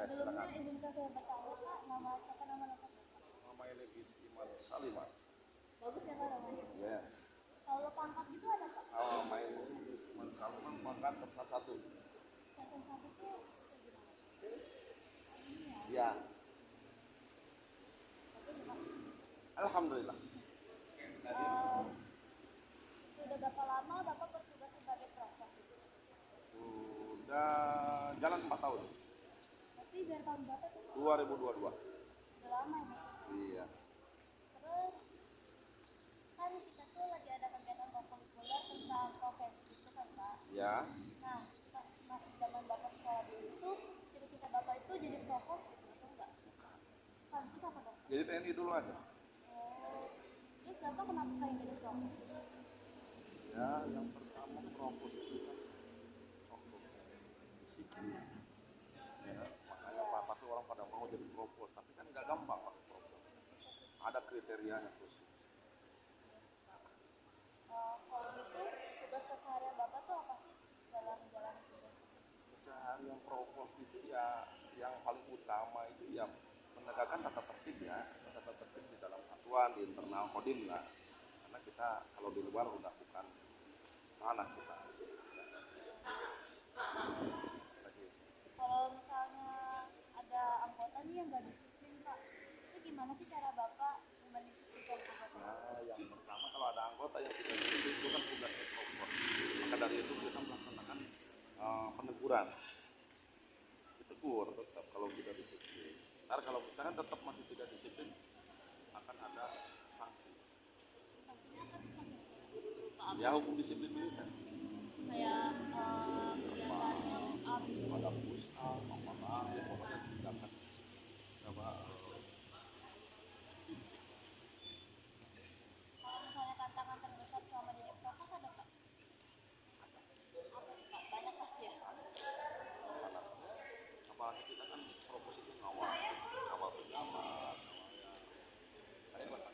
Sebelumnya silakan. izinkan saya bertanya Pak, nama siapa nama lengkap Bapak? Nama Elegis Iman Salimah. Bagus ya Pak namanya. Yes. Kalau pangkat gitu ada Pak? Nama Elegis Iman Salimah pangkat 101. Season satu tuh kayak gimana? Ini ya. Ya, Bagus ya Pak. alhamdulillah. Eh, sudah berapa lama Bapak bertugas sebagai provos? Sudah jalan 4 tahun. Berarti dari tahun berapa tuh? 2022. Udah lama ya Pak? Iya. Terus kan kita tuh lagi ada kegiatan kokurikuler tentang profesi gitu kan Pak. Ya. Nah, pas masih zaman Bapak sekolah dulu tuh cita-cita Bapak itu jadi provos gitu atau enggak? Kan terus apa dong? Jadi TNI dulu aja. Oh, terus Bapak kenapa pengen jadi provos? Ya, yang pertama provos itu kan contoh disiplin. Ya, makanya pasti orang pada mau jadi provos, tapi kan nggak gampang masuk provos. Ada kriterianya khusus. Kalau gitu tugas keseharian Bapak tuh apa sih dalam menjalani tugas? Keseharian provos itu ya yang paling utama itu ya menegakkan tata tertib ya, tata tertib di dalam satuan, di internal kodim lah. Karena kita kalau di luar udah bukan ranah kita. Lagi. Kalau misalnya ada anggota nih yang nggak disiplin Pak, itu gimana sih cara Bapak mendisiplinkan anggota? Nah, yang pertama kalau ada anggota yang tidak disiplin itu kan tugasnya provos. Maka dari itu kita melaksanakan peneguran. Ditegur tetap kalau tidak disiplin. Ntar kalau misalkan tetap masih tidak disiplin akan ada sanksi. Sanksinya apa tuh Pak? Lupa Ya hukum disiplin militer. kayak kegiatannya push up gitu. Ada push up, apa ya pokoknya tindakan disiplin apa fisik. Kalau misalnya tantangan terbesar selama jadi provos ada Pak? Apa tuh Pak? Banyak pasti ya. Sangat. Apalagi kita kan provos itu ngawal pejabat, kayak banget.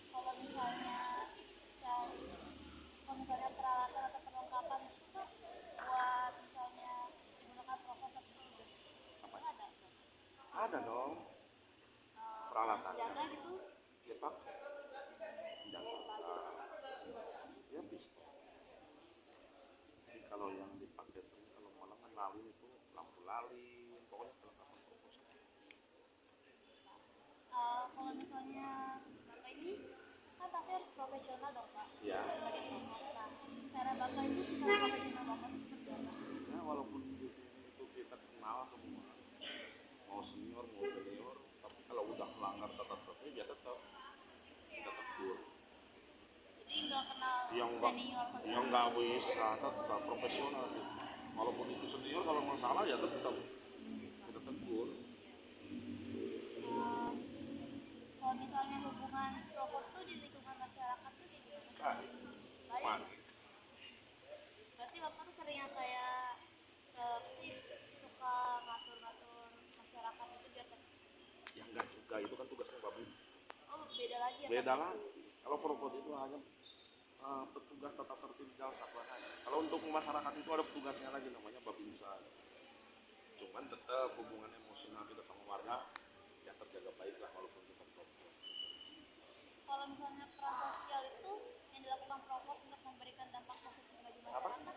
Kalau misalnya cari, kalau misalnya peralatan atau perlengkapan itu Pak buat misalnya digunakan provos atau tugas, itu ada Pak? Ada dong Senjata peralatannya. gitu. Ya pak, senjata ya pistol. Jadi kalau yang dipakai sering kalau malam kan lalin itu lampu lalin, pokoknya perlengkapan provos. Kalau misalnya Bapak ini kan pasti harus profesional dong Pak Ya. sebagai provos. Nah, cara Bapak itu sikap profesional Bapak itu seperti apa? Ya walaupun di sini itu kita kenal semua, mau senior mau junior, tapi kalau udah melanggar tata tertib ya tetap kita tegur. Jadi nggak kenal senior atau Yang nggak bisa tetap profesional gitu. Walaupun itu senior kalau mau salah ya tetap kita tegur. kalau misalnya hubungan provos tuh di lingkungan masyarakat tuh kayak gimana? Baik, Baik. manis. Berarti Bapak tuh sering yang kayak sih suka ngatur-ngatur masyarakat itu biar Ya enggak juga, itu kan tugasnya babinsa. oh beda lagi ya Beda Pak? lagi. Kalau provos itu hanya petugas tata tertib jalan satuan aja. Kalau untuk masyarakat itu ada petugasnya lagi namanya babinsa. Cuman tetap hubungan emosional kita sama warga ya terjaga baik lah walaupun kita provos. Kalau misalnya peran sosial itu yang dilakukan provos untuk memberikan dampak positif bagi masyarakat,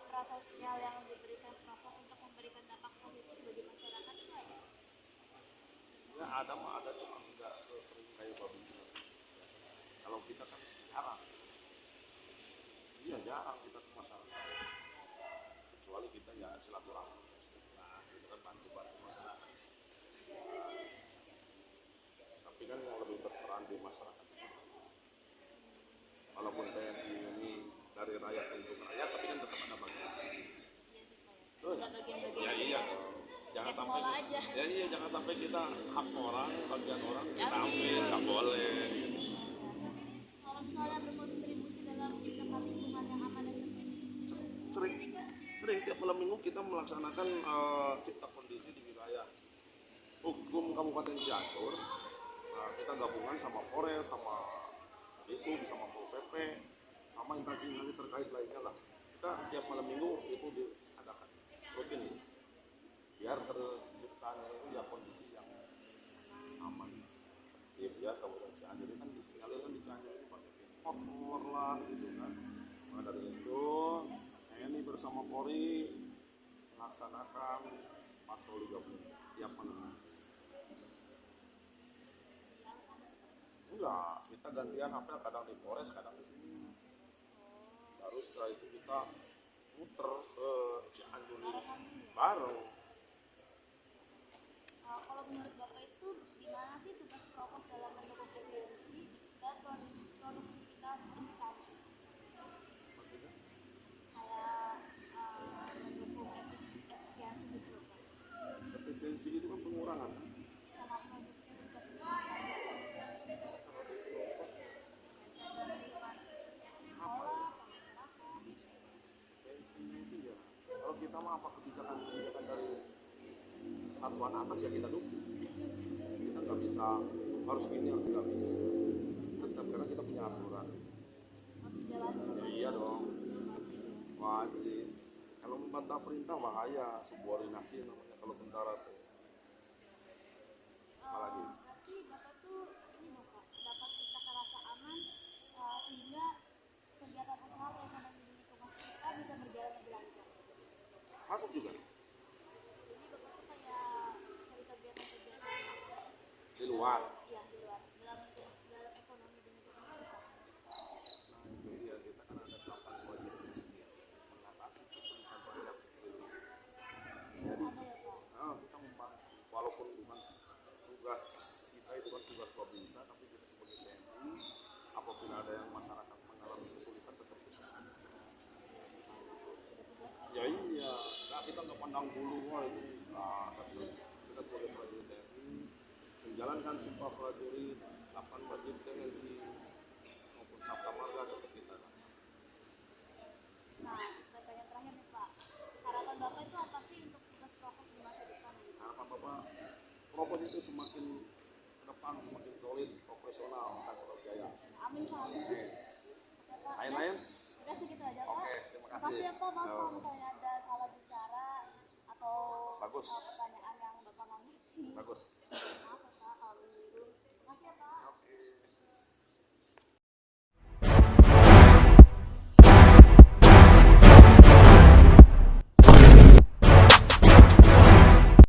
peran sosial yang diberikan provos untuk memberikan dampak positif bagi masyarakat itu ada. Ya ada mah ada, cuma nggak sesering kayak babinsa. Kalau kita kan jarang. Iya jarang kita ke masyarakat. Kecuali kita ya silaturahmi. Nah, kita kan bantu-bantu masyarakat. Tapi kan yang lebih berperan di masyarakat itu walaupun TNI ini dari rakyat untuk rakyat, tapi kan tetap ada bagian. Iya sih Pak ya. Ada bagian-bagian. Ya iya dong. Jangan Kayak sampai sekolah aja. ya iya jangan sampai kita hak orang, bagian orang kita Ambil. ambil, nggak boleh. Kalau misalnya berkontribusi dalam menciptakan lingkungan yang aman dan tertib, itu Sering sering kan? sering tiap malam minggu kita melaksanakan cipta kondisi di wilayah hukum Kabupaten Cianjur. Nah, kita gabungan sama Polres, sama Disub, sama Pol PP, sama instansi terkait lainnya lah. Kita tiap malam minggu itu diadakan. begini, biar terciptanya itu ya kondisi yang aman. Ya biar Kabupaten Cianjur ini kan disinyalir kan di Cianjur ini pakai kotor lah gitu kan. Maka dari itu TNI bersama Polri melaksanakan patroli gabungan tiap malam. Enggak, kita gantian apel kadang di Polres, kadang di sini. Baru setelah itu kita muter ke Cianjur ini bareng. Kalau menurut Bapak itu gimana sih tugas provos dalam mendukung efisiensi dan produktivitas instansi? Maksudnya? Kayak mendukung efisiensi gitu loh, Pak. Efisiensi itu kan pengurangan. Sama produktivitas instansi. Misalnya dari sekolah atau masyarakat. Efisiensi itu ya. Kalau kita mah apa kebijakan dari satuan atas ya kita dukung. Kita nggak bisa harus gini, harus nggak bisa. Tetap karena kita punya aturan. Harus dijalani. Ya, iya dong. Wajib. Kalau membantah perintah bahaya. Subordinasi namanya kalau tentara tuh. Apalagi? Berarti Bapak tuh ini dong Pak, dapat ciptakan rasa aman sehingga kegiatan usaha atau ekonomi di lingkungan kita bisa berjalan lebih lancar. Masuk juga Jadi Bapak tuh kayak sering kegiatan-kegiatan di luar. ya di luar dalam ekonomi di lingkungan sekitar. Nah itu dia, kita kan ada 8 kewajiban mengatasi kesulitan rakyat sekeliling. Jadi Ada ya Pak. kita membantu walaupun bukan tugas kita itu kan tugas Babinsa, tapi kita sebagai TNI apabila ada yang masyarakat mengalami kesulitan tetap kita bantu. Ya iya, nah, kita nggak pandang bulu wah itu tapi kita sebagai prajurit TNI menjalankan sumpah prajurit, kapan wajib TNI maupun Sabta Marga tetap kita laksanakan. Nah, pertanyaan terakhir nih Pak, harapan Bapak itu apa sih untuk tugas provos di masa depan? Harapan Bapak Propos itu semakin ke depan semakin solid, profesional, akan selalu jaya. Amin Pak. Amin. Oke. Oke, Pak. Lain-lain? Udah segitu aja Pak. Oke, terima kasih. Makasih ya Pak, maaf Yo. kalau misalnya ada salah bicara atau Bagus. pertanyaan yang Bapak nggak ngerti. Bagus. Maaf ya Pak, kalau begitu. Makasih ya Pak. Oke.